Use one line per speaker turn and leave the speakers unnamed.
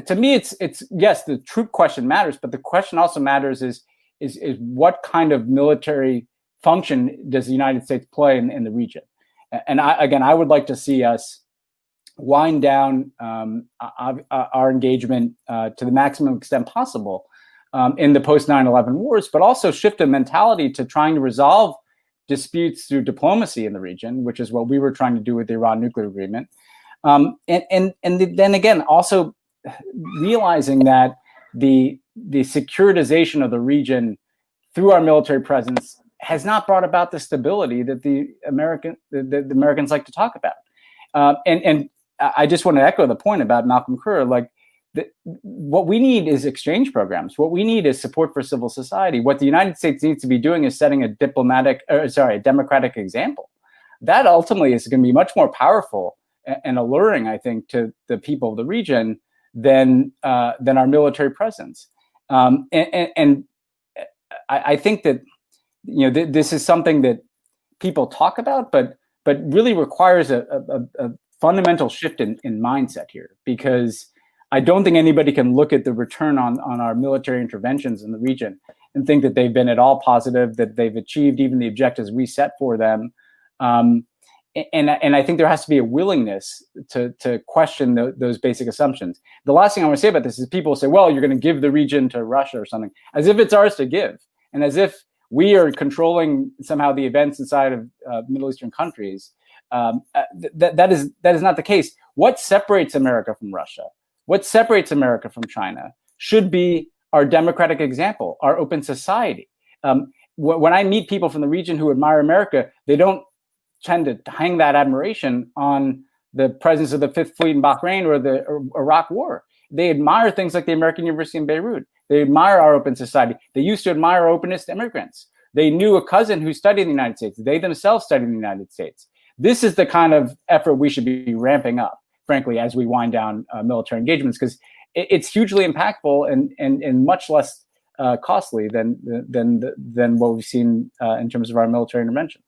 to me, it's yes, the troop question matters, but the question also matters is what kind of military function does the United States play in the region? And I would like to see us wind down our engagement to the maximum extent possible in the post 9/11 wars, but also shift a mentality to trying to resolve disputes through diplomacy in the region, which is what we were trying to do with the Iran nuclear agreement. And then again, also realizing that the securitization of the region through our military presence has not brought about the stability that the Americans like to talk about. And I just want to echo the point about Malcolm Curr. Like, what we need is exchange programs. What we need is support for civil society. What the United States needs to be doing is setting a democratic example. That ultimately is going to be much more powerful and alluring, I think, to the people of the region than our military presence. And I think that this is something that people talk about, but really requires a fundamental shift in mindset here, because I don't think anybody can look at the return on our military interventions in the region and think that they've been at all positive, that they've achieved even the objectives we set for them. And I think there has to be a willingness to question those basic assumptions. The last thing I want to say about this is people say, well, you're going to give the region to Russia or something, as if it's ours to give, and as if we are controlling somehow the events inside of Middle Eastern countries. That is not the case. What separates America from Russia, what separates America from China, should be our democratic example, our open society. When I meet people from the region who admire America, they don't tend to hang that admiration on the presence of the Fifth Fleet in Bahrain or the Iraq War. They admire things like the American University in Beirut. They admire our open society. They used to admire our openness to immigrants. They knew a cousin who studied in the United States. They themselves studied in the United States. This is the kind of effort we should be ramping up, frankly, as we wind down military engagements, because it's hugely impactful and much less costly than what we've seen in terms of our military interventions.